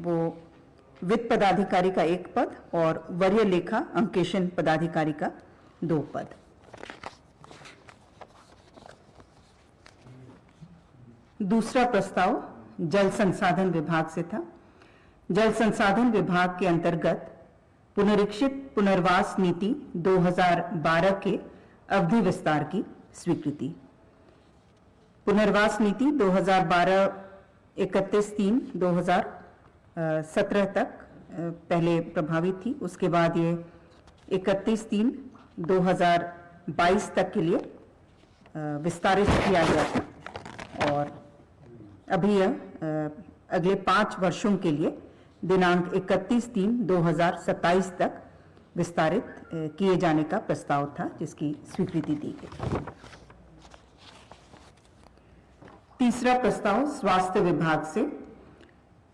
वो वित्त पदाधिकारी का 1 पद और वरीय लेखा अंकेशन पदाधिकारी का 2 पद। दूसरा प्रस्ताव जल संसाधन विभाग से था। जल संसाधन विभाग के अंतर्गत पुनरीक्षित पुनर्वास नीति 2012 के अवधि विस्तार की स्वीकृति। पुनर्वास नीति 2012 31/3/2017 तक पहले प्रभावी थी। उसके बाद ये 31/3/2022 तक के लिए विस्तारित किया गया था और अभी यह अगले 5 वर्षों के लिए दिनांक 31/3/2027 तक विस्तारित किए जाने का प्रस्ताव था, जिसकी स्वीकृति दी गई। तीसरा प्रस्ताव स्वास्थ्य विभाग से।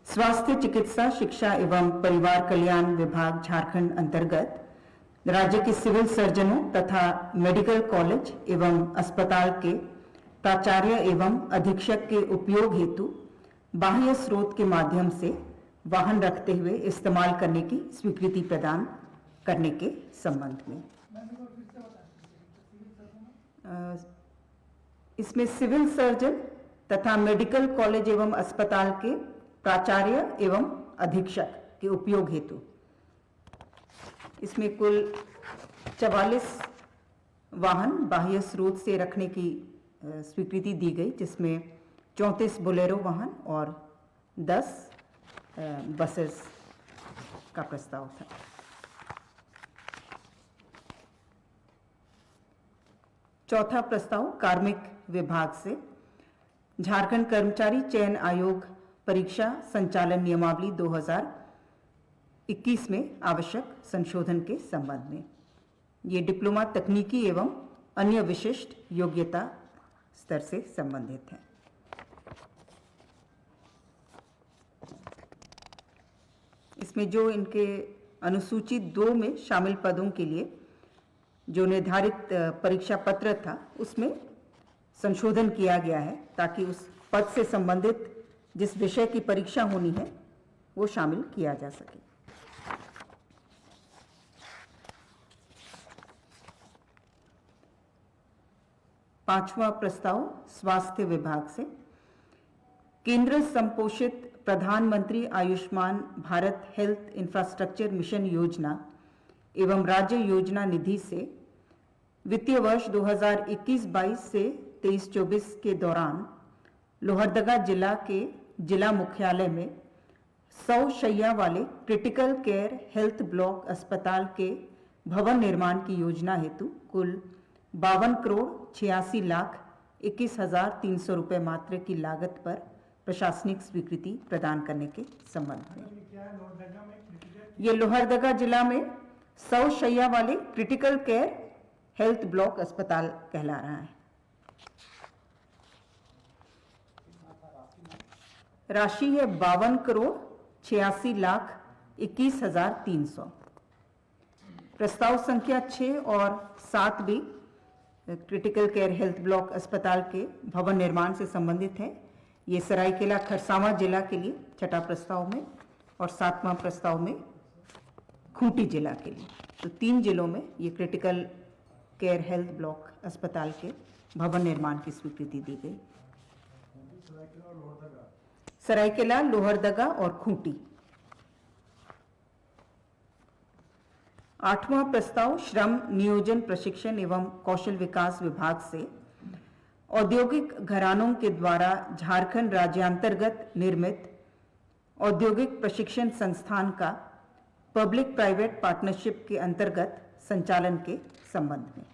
स्वास्थ्य चिकित्सा शिक्षा एवं परिवार कल्याण विभाग झारखंड अंतर्गत राज्य के सिविल सर्जनों तथा मेडिकल कॉलेज एवं अस्पताल के प्राचार्य एवं अधीक्षक के उपयोग हेतु बाह्य स्रोत के माध्यम से वाहन रखते हुए इस्तेमाल करने की स्वीकृति प्रदान करने के संबंध में। इसमें सिविल सर्जन तथा मेडिकल कॉलेज एवं अस्पताल के प्राचार्य एवं अधीक्षक के उपयोग हेतु इसमें कुल 44 वाहन बाह्य स्रोत से रखने की स्वीकृति दी गई, जिसमें 34 बोलेरो वाहन और 10 बसेस का प्रस्ताव था। चौथा प्रस्ताव कार्मिक विभाग से। झारखंड कर्मचारी चयन आयोग परीक्षा संचालन नियमावली 2021 में आवश्यक संशोधन के संबंध में। ये डिप्लोमा तकनीकी एवं अन्य विशिष्ट योग्यता स्तर से संबंधित है। इसमें जो इनके अनुसूची 2 में शामिल पदों के लिए जो निर्धारित परीक्षा पत्र था, उसमें संशोधन किया गया है ताकि उस पद से संबंधित जिस विषय की परीक्षा होनी है वो शामिल किया जा सके। पांचवा प्रस्ताव स्वास्थ्य विभाग से। केंद्र संपोषित प्रधानमंत्री Ayushman Bharat health infrastructure mission योजना एवं राज्य योजना निधि से वित्तीय वर्ष 2021-22 से 23-24 के दौरान लोहरदगा जिला के जिला मुख्यालय में 100 शैय्या वाले क्रिटिकल केयर हेल्थ ब्लॉक अस्पताल के भवन निर्माण की योजना हेतु कुल 52,86,21,300 रुपये मात्र की लागत पर प्रशासनिक स्वीकृति प्रदान करने के संबंध में। ये लोहरदगा जिला में 100 शैय्या वाले क्रिटिकल केयर हेल्थ ब्लॉक अस्पताल कहला रहा है। राशि है 52,86,21,300। प्रस्ताव संख्या 6 और 7 भी क्रिटिकल केयर हेल्थ ब्लॉक अस्पताल के भवन निर्माण से संबंधित है। ये सरायकेला खरसावां जिला के लिए 6ठा प्रस्ताव में और 7वां प्रस्ताव में खूंटी जिला के लिए। तो 3 जिलों में ये क्रिटिकल केयर हेल्थ ब्लॉक अस्पताल के भवन निर्माण की स्वीकृति दी गई। सरायकेला, लोहरदगा और खूंटी। 8वां प्रस्ताव श्रम नियोजन प्रशिक्षण एवं कौशल विकास विभाग से। औद्योगिक घरानों के द्वारा झारखंड राज्यांतर्गत निर्मित औद्योगिक प्रशिक्षण संस्थान का पब्लिक प्राइवेट पार्टनरशिप के अंतर्गत संचालन के संबंध में।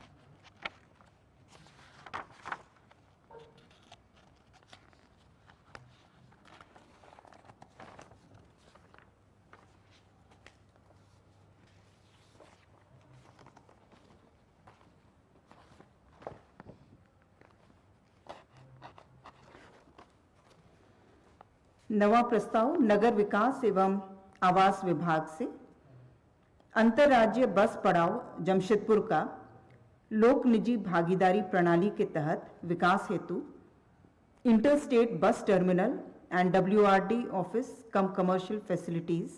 नवा प्रस्ताव नगर विकास एवं आवास विभाग से। अंतर्राज्य बस पड़ाव जमशेदपुर का लोक निजी भागीदारी प्रणाली के तहत विकास हेतु interstate bus terminal and WRD office come commercial facilities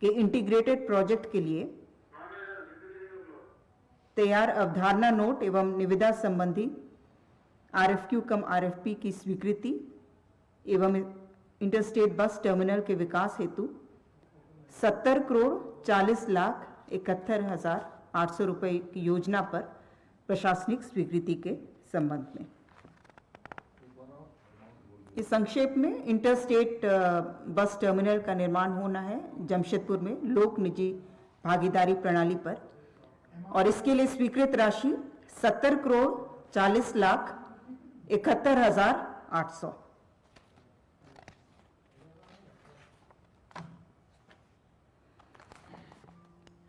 के इंटीग्रेटेड प्रोजेक्ट के लिए तैयार अवधारणा नोट एवं निविदा संबंधी RFQ कम RFP की स्वीकृति एवं इंटरस्टेट बस टर्मिनल के विकास हेतु 70,40,71,800 रुपये की योजना पर प्रशासनिक स्वीकृति के संबंध में। इस संक्षेप में इंटरस्टेट बस टर्मिनल का निर्माण होना है जमशेदपुर में लोक निजी भागीदारी प्रणाली पर, और इसके लिए स्वीकृत राशि 70,40,71,800।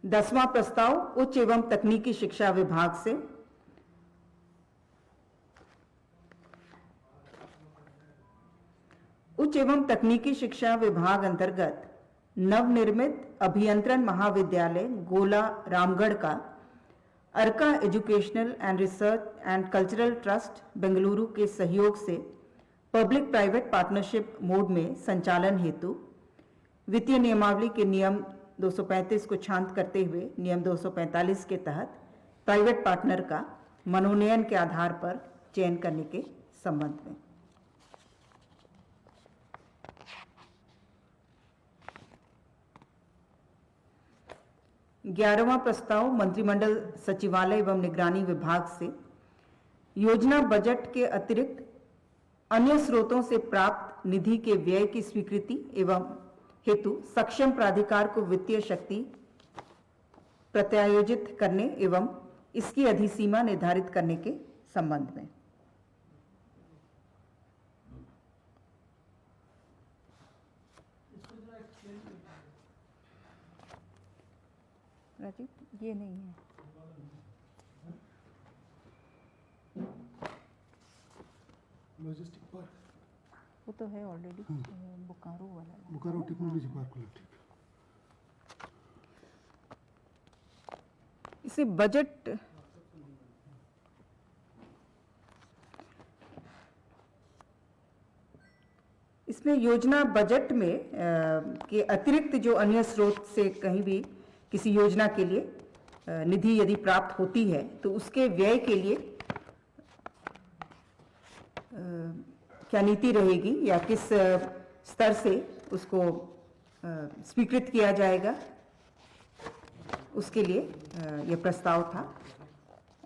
दसवां प्रस्ताव उच्च एवं तकनीकी शिक्षा विभाग से उच्च एवं तकनीकी शिक्षा विभाग अंतर्गत नवनिर्मित अभियंत्रण महाविद्यालय गोला रामगढ़ का Arka educational and research and cultural trust Bengaluru के सहयोग से पब्लिक प्राइवेट पार्टनरशिप मोड में संचालन हेतु वित्तीय नियमावली के नियम 235 को शांत करते हुए नियम 245 के तहत प्राइवेट पार्टनर का मनोनयन के आधार पर चयन करने के संबंध में। ग्यारहवां प्रस्ताव मंत्रिमंडल सचिवालय एवं निगरानी विभाग से योजना बजट के अतिरिक्त अन्य स्रोतों से प्राप्त निधि के व्यय की स्वीकृति एवं हेतु सक्षम प्राधिकार को वित्तीय शक्ति प्रत्यायोजित करने एवं इसकी अधिसीमा निर्धारित करने के संबंध में। राजीव, ये नहीं है, लॉजिस्टिक पार्क वो तो है ऑलरेडी, बोकारो वाला, बोकारो टेक्नोलॉजी पार्क वाला। ठीक, इसे बजट इसमें योजना बजट में के अतिरिक्त जो अन्य स्रोत से कहीं भी किसी योजना के लिए निधि यदि प्राप्त होती है तो उसके व्यय के लिए क्या नीति रहेगी या किस स्तर से उसको स्वीकृत किया जाएगा, उसके लिए यह प्रस्ताव था।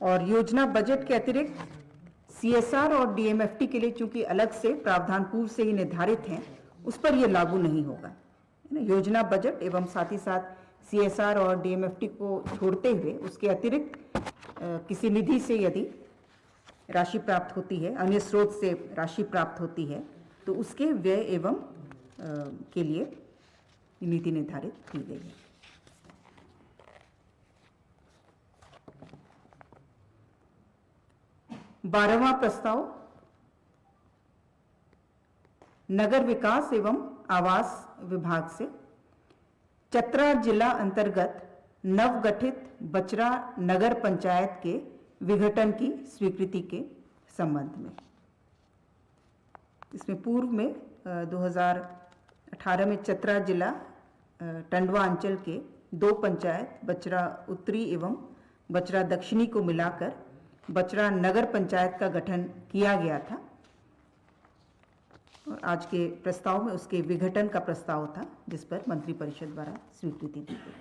और योजना बजट के अतिरिक्त CSR और DMFT के लिए चूंकि अलग से प्रावधान पूर्व से ही निर्धारित हैं, उस पर यह लागू नहीं होगा। योजना बजट एवं साथ ही साथ CSR और DMFT को छोड़ते हुए उसके अतिरिक्त किसी निधि से यदि राशि प्राप्त होती है, अन्य स्रोत से राशि प्राप्त होती है, तो उसके व्यय एवं के लिए नीति निर्धारित की गई है। बारहवां प्रस्ताव नगर विकास एवं आवास विभाग से चतरा जिला अंतर्गत नवगठित बचरा नगर पंचायत के विघटन की स्वीकृति के संबंध में। इसमें पूर्व में 2018 में चतरा जिला टंडवा अंचल के 2 पंचायत बचरा उत्तरी एवं बचरा दक्षिणी को मिलाकर बचरा नगर पंचायत का गठन किया गया था और आज के प्रस्ताव में उसके विघटन का प्रस्ताव था, जिस पर मंत्रिपरिषद द्वारा स्वीकृति दी गई।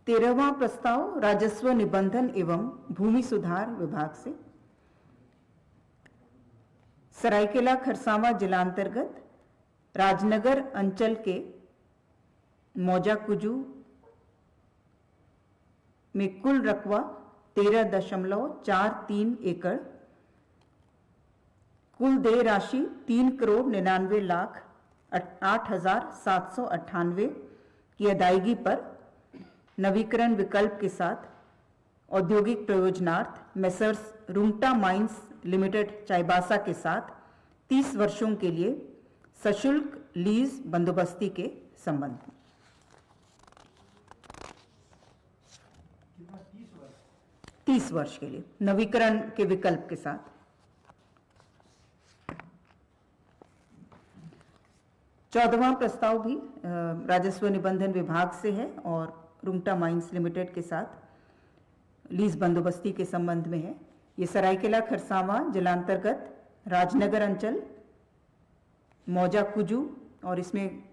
13वां प्रस्ताव राजस्व निबंधन एवं भूमि सुधार विभाग से सरायकेला खरसावां जिलांतर्गत राजनगर अंचल के मौजा कुजू में कुल रकबा 13.43 एकड़, कुल देय राशि 3,99,08,798 की अदायगी पर नवीकरण विकल्प के साथ औद्योगिक प्रयोजनार्थ messrs Rungta mines limited Chaibasa के साथ 30 वर्षों के लिए सशुल्क लीज बंदोबस्ती के संबंध में। 30 वर्ष के लिए नवीकरण के विकल्प के साथ। 14वां प्रस्ताव भी राजस्व निबंधन विभाग से है और रुंगटा माइंस लिमिटेड के साथ लीज बंदोबस्ती के संबंध में है। ये सरायकेला खरसावां जिलांतर्गत राजनगर अंचल मौजा कुजू और इसमें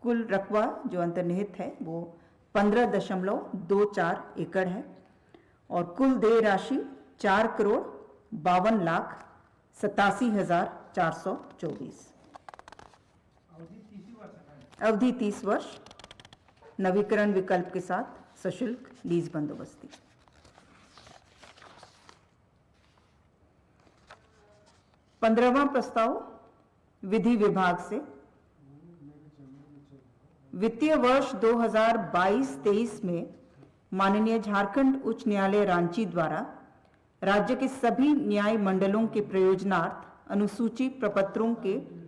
कुल रकबा जो अंतर्निहित है वो 15.24 एकड़ है और कुल देय राशि 4,52,87,424। अवधि 30 वर्ष, नवीकरण विकल्प के साथ सशुल्क लीज बंदोबस्ती। पंद्रहवां प्रस्ताव विधि विभाग से वित्तीय वर्ष 2022-23 में माननीय झारखंड उच्च न्यायालय रांची द्वारा राज्य के सभी न्याय मंडलों के प्रयोजनार्थ अनुसूची प्रपत्रों के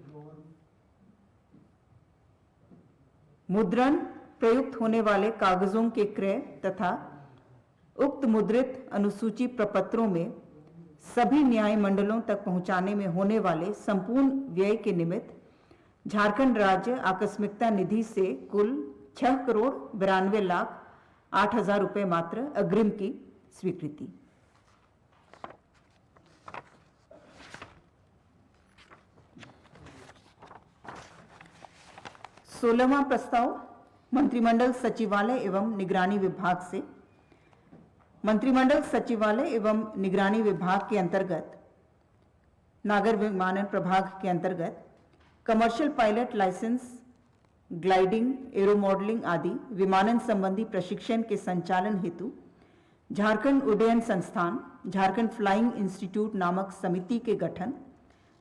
मुद्रण, प्रयुक्त होने वाले कागजों के क्रय तथा उक्त मुद्रित अनुसूची प्रपत्रों में सभी न्याय मंडलों तक पहुंचाने में होने वाले संपूर्ण व्यय के निमित्त झारखंड राज्य आकस्मिकता निधि से कुल 6,92,08,000 रुपये मात्र अग्रिम की स्वीकृति। सोलहवां प्रस्ताव मंत्रिमंडल सचिवालय एवं निगरानी विभाग से मंत्रिमंडल सचिवालय एवं निगरानी विभाग के अंतर्गत नागर विमानन प्रभाग के अंतर्गत commercial pilot licence, gliding, aero modelling आदि विमानन संबंधी प्रशिक्षण के संचालन हेतु झारखंड उड्डयन संस्थान, झारखंड फ्लाइंग इंस्टीट्यूट नामक समिति के गठन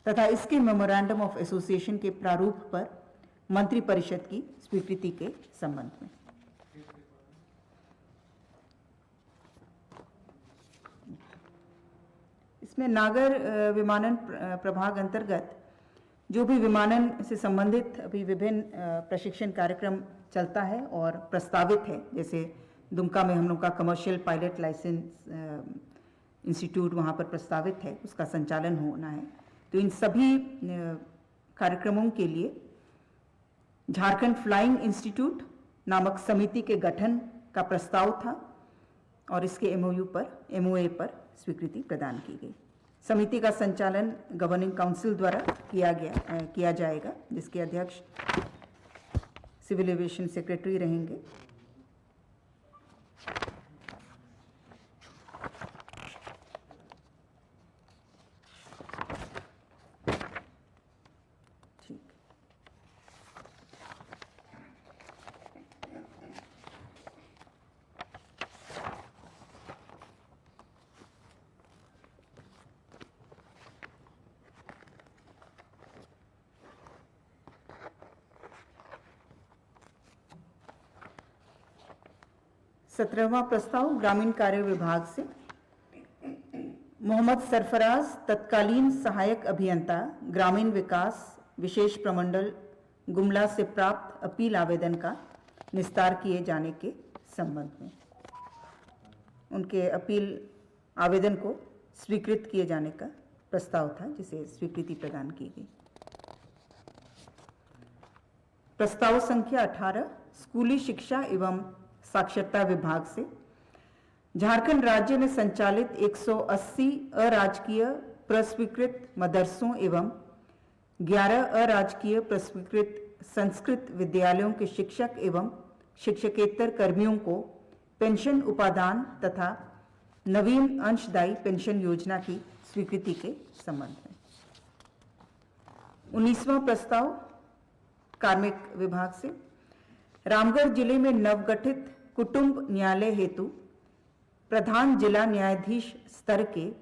तथा इसके मेमोरेंडम ऑफ एसोसिएशन के प्रारूप पर मंत्रि परिषद की स्वीकृति के संबंध में। इसमें नागर विमानन प्रभाग अंतर्गत जो भी विमानन से संबंधित अभी विभिन्न प्रशिक्षण कार्यक्रम चलता है और प्रस्तावित है, जैसे दुमका में हम लोग का कमर्शियल पायलट लाइसेंस इंस्टीट्यूट वहाँ पर प्रस्तावित है, उसका संचालन होना है। तो इन सभी कार्यक्रमों के लिए झारखंड फ्लाइंग इंस्टीट्यूट नामक समिति के गठन का प्रस्ताव था और इसके एमओए पर स्वीकृति प्रदान की गई। समिति का संचालन गवर्निंग काउंसिल द्वारा किया जाएगा, जिसके अध्यक्ष सिविल एविएशन सेक्रेटरी रहेंगे। ठीक, 17वां प्रस्ताव ग्रामीण कार्य विभाग से मोहम्मद सरफराज तत्कालीन सहायक अभियंता ग्रामीण विकास विशेष प्रमंडल गुमला से प्राप्त अपील आवेदन का निस्तार किए जाने के संबंध में उनके अपील आवेदन को स्वीकृत किए जाने का प्रस्ताव था, जिसे स्वीकृति प्रदान की गई। प्रस्ताव संख्या 18 स्कूली शिक्षा एवं साक्षरता विभाग से झारखंड राज्य में संचालित 180 अराजकीय प्रस्वीकृत मदरसों एवं 11 अराजकीय प्रस्वीकृत संस्कृत विद्यालयों के शिक्षक एवं शिक्षकेतर कर्मियों को पेंशन उपादान तथा नवीन अंशदायी पेंशन योजना की स्वीकृति के संबंध में। 19वां प्रस्ताव कार्मिक विभाग से रामगढ़ जिले में नवगठित कुटुंब न्यायालय हेतु प्रधान जिला न्यायाधीश स्तर के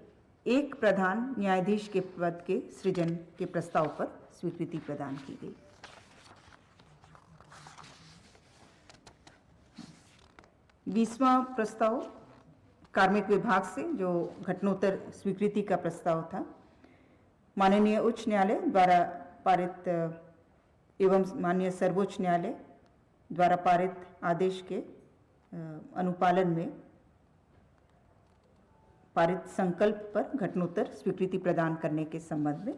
एक प्रधान न्यायाधीश के पद के सृजन के प्रस्ताव पर स्वीकृति प्रदान की गई। बीसवां प्रस्ताव कार्मिक विभाग से जो घटनोत्तर स्वीकृति का प्रस्ताव था, माननीय उच्च न्यायालय द्वारा पारित एवं माननीय सर्वोच्च न्यायालय द्वारा पारित आदेश के अनुपालन में पारित संकल्प पर घटनोत्तर स्वीकृति प्रदान करने के संबंध में।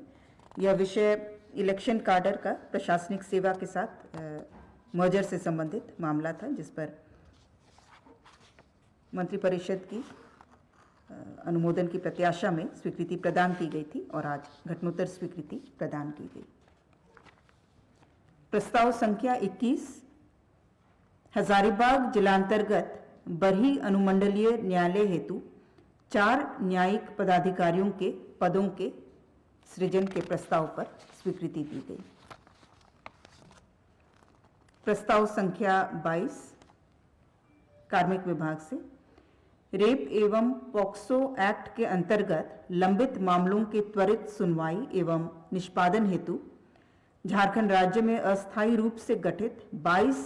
यह विषय इलेक्शन कार्डर का प्रशासनिक सेवा के साथ मर्जर से संबंधित मामला था, जिस पर मंत्रिपरिषद की अनुमोदन की प्रत्याशा में स्वीकृति प्रदान की गई थी और आज घटनोत्तर स्वीकृति प्रदान की गई। प्रस्ताव संख्या 21 हजारीबाग जिलांतर्गत बरही अनुमंडलीय न्यायालय हेतु 4 न्यायिक पदाधिकारियों के पदों के सृजन के प्रस्ताव पर स्वीकृति दी गई। प्रस्ताव संख्या 22 कार्मिक विभाग से रेप एवं पॉक्सो एक्ट के अंतर्गत लंबित मामलों के त्वरित सुनवाई एवं निष्पादन हेतु झारखंड राज्य में अस्थायी रूप से गठित 22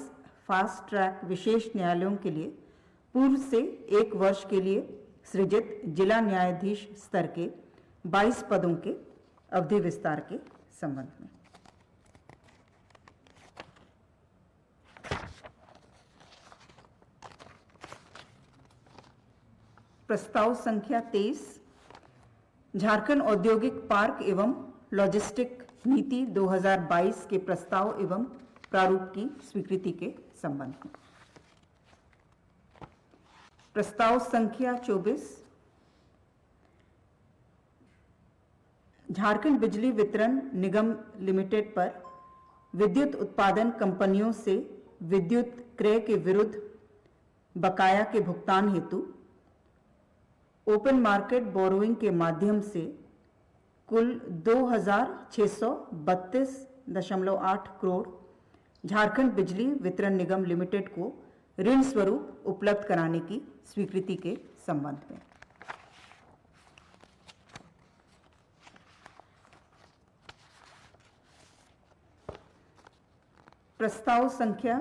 फास्ट ट्रैक विशेष न्यायालयों के लिए पूर्व से 1 वर्ष के लिए सृजित जिला न्यायाधीश स्तर के 22 पदों के अवधि विस्तार के संबंध में प्रस्ताव संख्या 23 झारखंड औद्योगिक पार्क एवं लॉजिस्टिक नीति 2022 के प्रस्ताव एवं प्रारूप की स्वीकृति के संबंध में प्रस्ताव संख्या 24 झारखंड बिजली वितरण निगम लिमिटेड पर विद्युत उत्पादन कंपनियों से विद्युत क्रय के विरुद्ध बकाया के भुगतान हेतु ओपन मार्केट बोरोइंग के माध्यम से कुल 2,632.8 करोड़ झारखंड बिजली वितरण निगम लिमिटेड को ऋण स्वरूप उपलब्ध कराने की स्वीकृति के संबंध में प्रस्ताव संख्या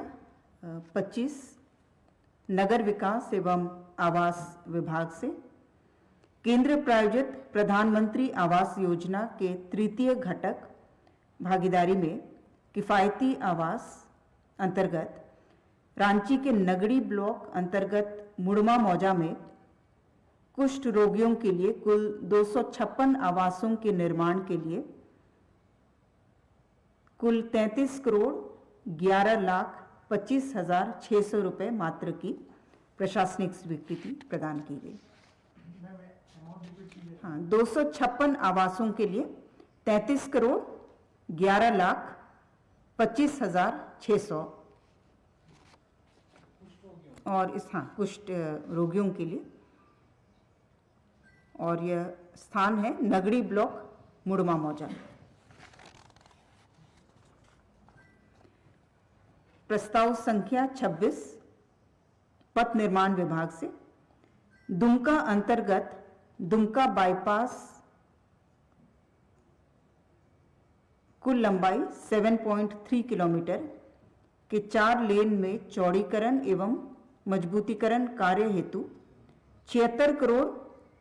25 नगर विकास एवं आवास विभाग से केंद्र प्रायोजित प्रधानमंत्री आवास योजना के तृतीय घटक भागीदारी में किफायती आवास अंतर्गत रांची के नगड़ी ब्लॉक अंतर्गत मुड़मा मौजा में कुष्ठ रोगियों के लिए कुल 256 आवासों के निर्माण के लिए कुल 33 करोड़ 11,25,600 रुपए मात्र की प्रशासनिक स्वीकृति प्रदान की गई। हाँ, 256 आवासों के लिए 33 करोड़ 11,25,600 और इस कुष्ठ रोगियों के लिए, और यह स्थान है नगड़ी ब्लॉक मुड़मा मौजा। प्रस्ताव संख्या 26 पथ निर्माण विभाग से दुमका अंतर्गत दुमका बाईपास कुल लंबाई 7.3 किलोमीटर के 4 लेन में चौड़ीकरण एवं मजबूतीकरण कार्य हेतु 76 करोड़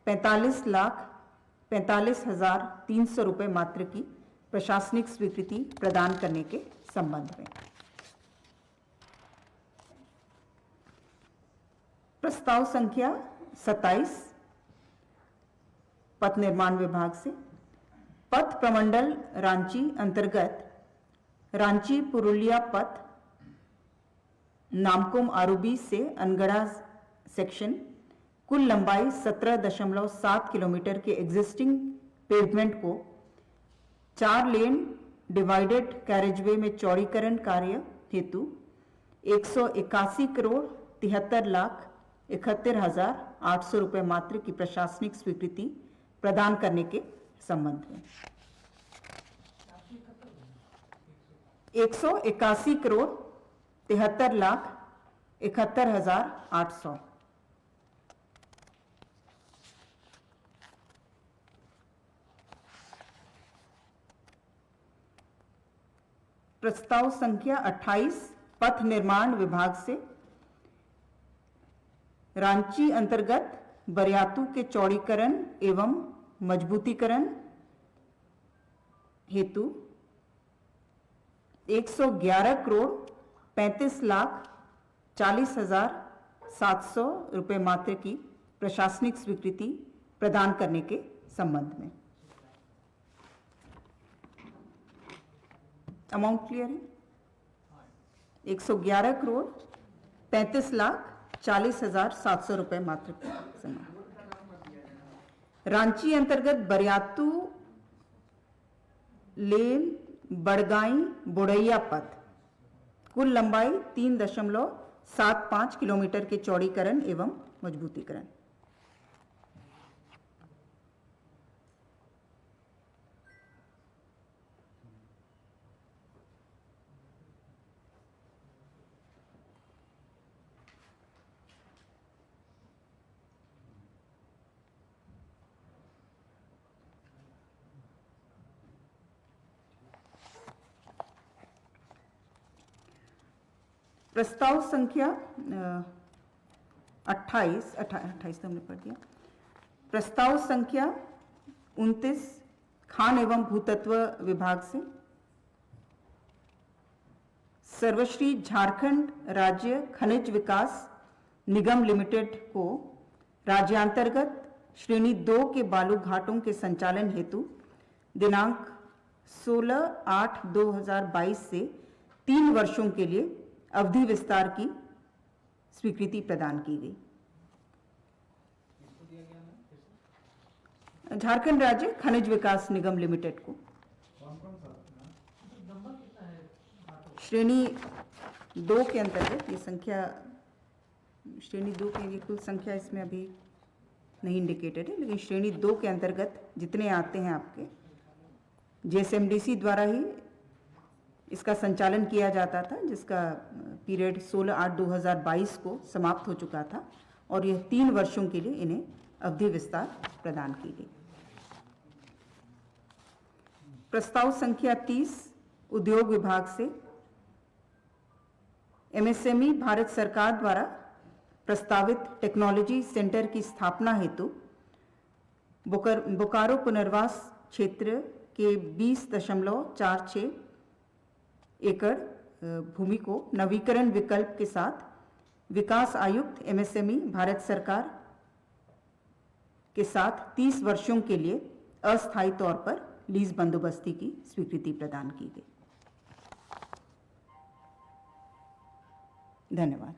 45,45,300 रुपए मात्र की प्रशासनिक स्वीकृति प्रदान करने के संबंध में प्रस्ताव संख्या 27 पथ निर्माण विभाग से पथ प्रमंडल रांची अंतर्गत रांची पुरुलिया पथ नामकुम आरूबी से अनगढ़ा सेक्शन कुल लंबाई 17.7 किलोमीटर के एग्जिस्टिंग पेवमेंट को 4 लेन डिवाइडेड कैरेजवे में चौड़ीकरण कार्य हेतु 181 करोड़ 73,71,800 रुपए मात्र की प्रशासनिक स्वीकृति प्रदान करने के संबंध में 181 करोड़ 73,71,800 प्रस्ताव संख्या 28 पथ निर्माण विभाग से रांची अंतर्गत बरियातू के चौड़ीकरण एवं मजबूतीकरण हेतु 111 करोड़ 35,40,700 रुपए मात्र की प्रशासनिक स्वीकृति प्रदान करने के संबंध में अमाउंट क्लियर है? 111 करोड़ 35,40,700 रुपए मात्र समान। रांची अंतर्गत बरियातू लेन बड़गाई बुढ़ैया पथ कुल लंबाई 3.75 किलोमीटर के चौड़ीकरण एवं मजबूतीकरण। प्रस्ताव संख्या 28 तो हमने पढ़ दिया। प्रस्ताव संख्या 29 खान एवं भूतत्व विभाग से सर्वश्री झारखंड राज्य खनिज विकास निगम लिमिटेड को राज्यांतर्गत श्रेणी 2 के बालू घाटों के संचालन हेतु दिनांक 16/8/2022 से 3 वर्षों के लिए अवधि विस्तार की स्वीकृति प्रदान की गई। झारखंड राज्य खनिज विकास निगम लिमिटेड को श्रेणी 2 के अंतर्गत ये संख्या, श्रेणी 2 के ये कुल संख्या इसमें अभी नहीं इंडिकेटेड है, लेकिन श्रेणी 2 के अंतर्गत जितने आते हैं आपके जेएसएमडीसी द्वारा ही इसका संचालन किया जाता था, जिसका पीरियड 16/8/2022 को समाप्त हो चुका था और यह 3 वर्षों के लिए इन्हें अवधि विस्तार प्रदान की गई। प्रस्ताव संख्या 30 उद्योग विभाग से एमएसएमई भारत सरकार द्वारा प्रस्तावित टेक्नोलॉजी सेंटर की स्थापना हेतु बोकारो पुनर्वास क्षेत्र के 20.46 एकड़ भूमि को नवीकरण विकल्प के साथ विकास आयुक्त एमएसएमई भारत सरकार के साथ 30 वर्षों के लिए अस्थायी तौर पर लीज बंदोबस्ती की स्वीकृति प्रदान की गई। धन्यवाद।